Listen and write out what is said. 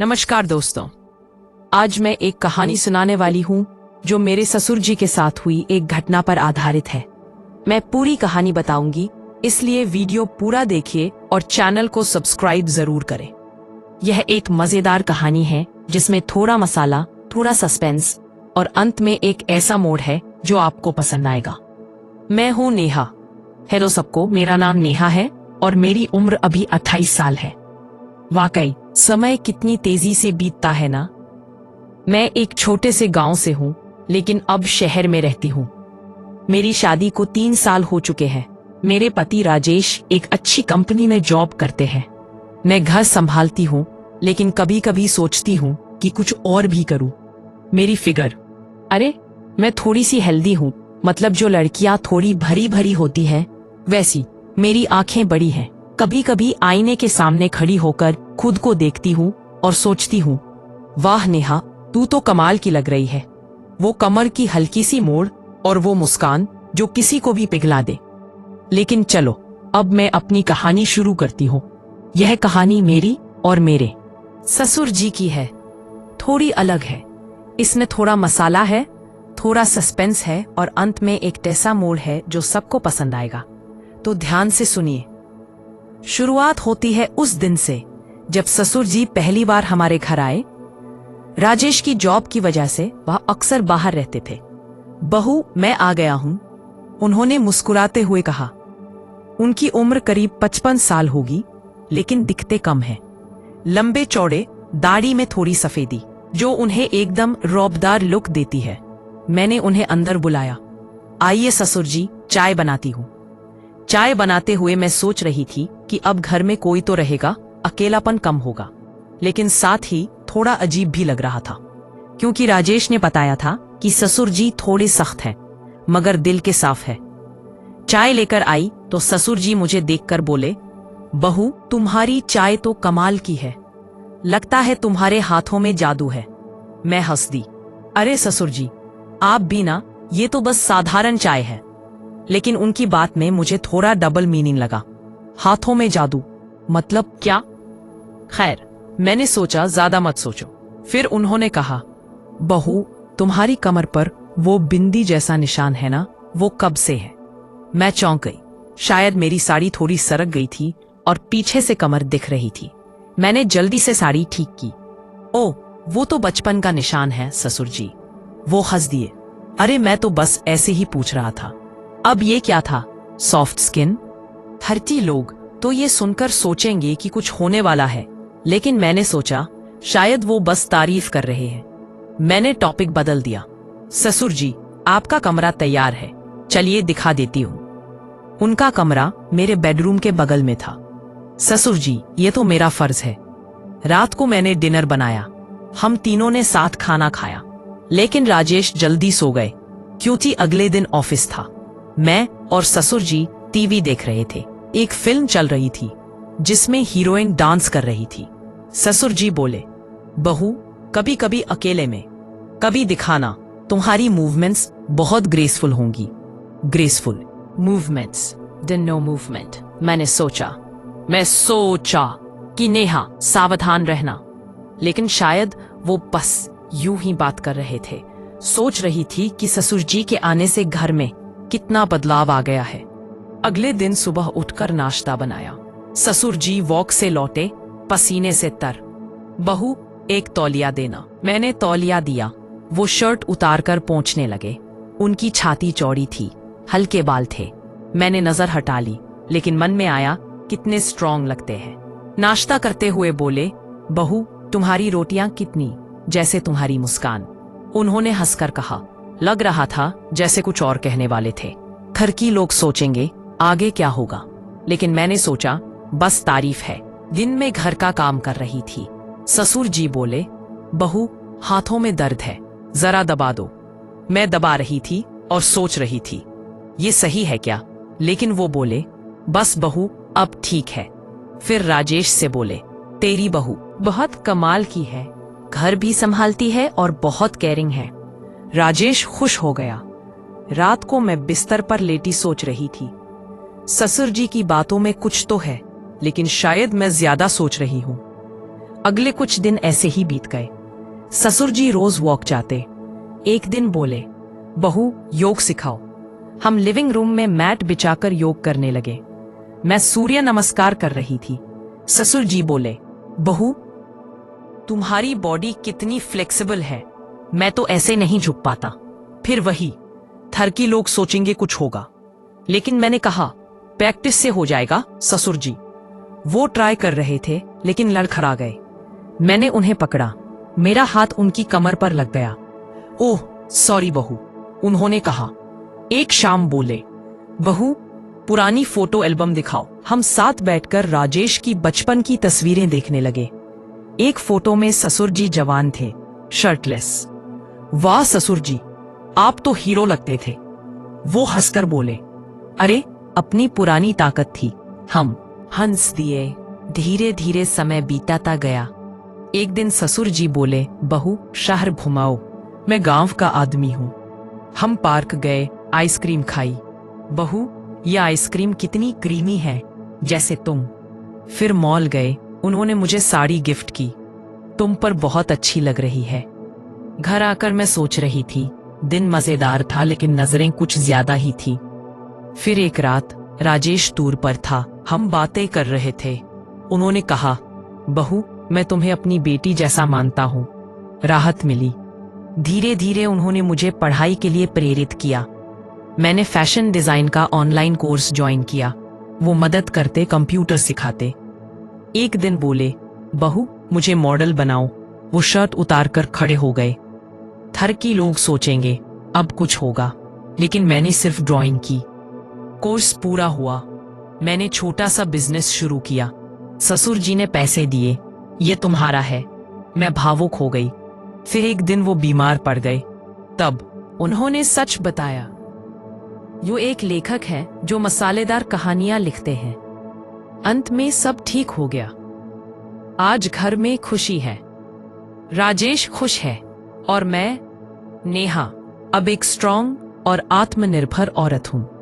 नमस्कार दोस्तों, आज मैं एक कहानी सुनाने वाली हूँ जो मेरे ससुर जी के साथ हुई एक घटना पर आधारित है। मैं पूरी कहानी बताऊंगी, इसलिए वीडियो पूरा देखिए और चैनल को सब्सक्राइब जरूर करें। यह एक मजेदार कहानी है जिसमें थोड़ा मसाला, थोड़ा सस्पेंस और अंत में एक ऐसा मोड़ है जो आपको पसंद आएगा। मैं हूँ नेहा। हेलो सबको, मेरा नाम नेहा है और मेरी उम्र अभी 28 साल है। वाकई समय कितनी तेजी से बीतता है ना। मैं एक छोटे से गांव से हूँ, लेकिन अब शहर में रहती हूँ। मेरी शादी को 3 साल हो चुके हैं। मेरे पति राजेश एक अच्छी कंपनी में जॉब करते हैं। मैं घर संभालती हूँ, लेकिन कभी कभी सोचती हूँ कि कुछ और भी करूँ। मेरी फिगर, अरे मैं थोड़ी सी हेल्दी हूँ, मतलब जो लड़कियां थोड़ी भरी भरी होती है वैसी। मेरी आंखें बड़ी हैं। कभी कभी आईने के सामने खड़ी होकर खुद को देखती हूँ और सोचती हूँ, वाह नेहा, तू तो कमाल की लग रही है। वो कमर की हल्की सी मोड़ और वो मुस्कान जो किसी को भी पिघला दे। लेकिन चलो, अब मैं अपनी कहानी शुरू करती हूँ। यह कहानी मेरी और मेरे ससुर जी की है। थोड़ी अलग है। इसमें थोड़ा मसाला है, थोड़ा सस्पेंस है और अंत में एक ऐसा मोड़ है जो सबको पसंद आएगा। तो ध्यान से सुनिए। शुरुआत होती है उस दिन से जब ससुर जी पहली बार हमारे घर आए। राजेश की जॉब की वजह से वह अक्सर बाहर रहते थे। बहू, मैं आ गया हूं, उन्होंने मुस्कुराते हुए कहा। उनकी उम्र करीब 55 साल होगी, लेकिन दिखते कम हैं। लंबे चौड़े, दाढ़ी में थोड़ी सफेदी जो उन्हें एकदम रौबदार लुक देती है। मैंने उन्हें अंदर बुलाया। आइए ससुर जी, चाय बनाती हूँ। चाय बनाते हुए मैं सोच रही थी कि अब घर में कोई तो रहेगा, अकेलापन कम होगा। लेकिन साथ ही थोड़ा अजीब भी लग रहा था, क्योंकि राजेश ने बताया था कि ससुर जी थोड़े सख्त हैं, मगर दिल के साफ है। चाय लेकर आई तो ससुर जी मुझे देखकर बोले, बहू तुम्हारी चाय तो कमाल की है, लगता है तुम्हारे हाथों में जादू है। मैं हंस दी। अरे ससुर जी, आप भी ना, ये तो बस साधारण चाय है। लेकिन उनकी बात में मुझे थोड़ा डबल मीनिंग लगा। हाथों में जादू मतलब क्या? खैर, मैंने सोचा ज्यादा मत सोचो। फिर उन्होंने कहा, बहू तुम्हारी कमर पर वो बिंदी जैसा निशान है ना, वो कब से है? मैं चौंक गई। शायद मेरी साड़ी थोड़ी सरक गई थी और पीछे से कमर दिख रही थी। मैंने जल्दी से साड़ी ठीक की। ओ, वो तो बचपन का निशान है ससुर जी। वो हंस दिए। अरे मैं तो बस ऐसे ही पूछ रहा था। अब ये क्या था? Soft skin? धरती लोग तो ये सुनकर सोचेंगे कि कुछ होने वाला है, लेकिन मैंने सोचा शायद वो बस तारीफ कर रहे हैं। मैंने टॉपिक बदल दिया। ससुर जी, आपका कमरा तैयार है, चलिए दिखा देती हूँ। उनका कमरा मेरे बेडरूम के बगल में था। ससुर जी, ये तो मेरा फर्ज है। रात को मैंने डिनर बनाया। हम तीनों ने साथ खाना खाया, लेकिन राजेश जल्दी सो गए क्योंकि अगले दिन ऑफिस था। मैं और ससुर जी टीवी देख रहे थे। एक फिल्म चल रही थी जिसमें हीरोइन डांस कर रही थी। ससुर जी बोले, बहू कभी कभी अकेले में कभी दिखाना, तुम्हारी मूवमेंट्स बहुत ग्रेसफुल होंगी। Graceful movements, no movement. मैं सोचा कि नेहा सावधान रहना, लेकिन शायद वो बस यूं ही बात कर रहे थे। सोच रही थी कि ससुर जी के आने से घर में कितना बदलाव आ गया है। अगले दिन सुबह उठकर नाश्ता बनाया। ससुर जी वॉक से लौटे, पसीने से तर। बहू एक तौलिया देना। मैंने तौलिया दिया। वो शर्ट उतारकर पोंछने लगे। उनकी छाती चौड़ी थी, हल्के बाल थे। मैंने नजर हटा ली, लेकिन मन में आया कितने स्ट्रॉन्ग लगते हैं। नाश्ता करते हुए बोले, बहू तुम्हारी रोटियां कितनी जैसे तुम्हारी मुस्कान। उन्होंने हंसकर कहा। लग रहा था जैसे कुछ और कहने वाले थे। घर की लोग सोचेंगे आगे क्या होगा, लेकिन मैंने सोचा बस तारीफ है। दिन में घर का काम कर रही थी। ससुर जी बोले, बहू हाथों में दर्द है, जरा दबा दो। मैं दबा रही थी और सोच रही थी ये सही है क्या, लेकिन वो बोले, बस बहू अब ठीक है। फिर राजेश से बोले, तेरी बहू बहुत कमाल की है, घर भी संभालती है और बहुत केयरिंग है। राजेश खुश हो गया। रात को मैं बिस्तर पर लेटी सोच रही थी, ससुर जी की बातों में कुछ तो है, लेकिन शायद मैं ज्यादा सोच रही हूँ। अगले कुछ दिन ऐसे ही बीत गए। ससुर जी रोज वॉक जाते। एक दिन बोले, बहू योग सिखाओ। हम लिविंग रूम में मैट बिछाकर योग करने लगे। मैं सूर्य नमस्कार कर रही थी। ससुर जी बोले, बहू तुम्हारी बॉडी कितनी फ्लेक्सिबल है, मैं तो ऐसे नहीं झुक पाता। फिर वही थर की लोग सोचेंगे कुछ होगा। लेकिन मैंने कहा प्रैक्टिस से हो जाएगा ससुर जी। वो ट्राई कर रहे थे लेकिन लड़खड़ा गए। मैंने उन्हें पकड़ा, मेरा हाथ उनकी कमर पर लग गया। ओह सॉरी बहू, उन्होंने कहा। एक शाम बोले, बहू पुरानी फोटो एल्बम दिखाओ। हम साथ बैठकर राजेश की बचपन की तस्वीरें देखने लगे। एक फोटो में ससुर जी जवान थे, शर्टलेस। वाह ससुर जी, आप तो हीरो लगते थे। वो हंसकर बोले, अरे अपनी पुरानी ताकत थी। हम हंस दिए। धीरे धीरे समय बीताता गया। एक दिन ससुर जी बोले, बहू शहर घुमाओ, मैं गांव का आदमी हूं। हम पार्क गए, आइसक्रीम खाई। बहू ये आइसक्रीम कितनी क्रीमी है, जैसे तुम। फिर मॉल गए, उन्होंने मुझे साड़ी गिफ्ट की। तुम पर बहुत अच्छी लग रही है। घर आकर मैं सोच रही थी, दिन मजेदार था लेकिन नजरें कुछ ज्यादा ही थी। फिर एक रात राजेश टूर पर था, हम बातें कर रहे थे। उन्होंने कहा, बहू मैं तुम्हें अपनी बेटी जैसा मानता हूँ। राहत मिली। धीरे धीरे उन्होंने मुझे पढ़ाई के लिए प्रेरित किया। मैंने फैशन डिजाइन का ऑनलाइन कोर्स ज्वाइन किया। वो मदद करते, कंप्यूटर सिखाते। एक दिन बोले, बहू मुझे मॉडल बनाओ। वो शर्ट उतारकर खड़े हो गए। थर की लोग सोचेंगे अब कुछ होगा, लेकिन मैंने सिर्फ ड्राइंग की। कोर्स पूरा हुआ। मैंने छोटा सा बिजनेस शुरू किया। ससुर जी ने पैसे दिए, ये तुम्हारा है। मैं भावुक हो गई। फिर एक दिन वो बीमार पड़ गए। तब उन्होंने सच बताया। यो एक लेखक है जो मसालेदार कहानियां लिखते हैं। अंत में सब ठीक हो गया। आज घर में खुशी है। राजेश खुश है और मैं, नेहा, अब एक स्ट्रांग और आत्मनिर्भर औरत हूं।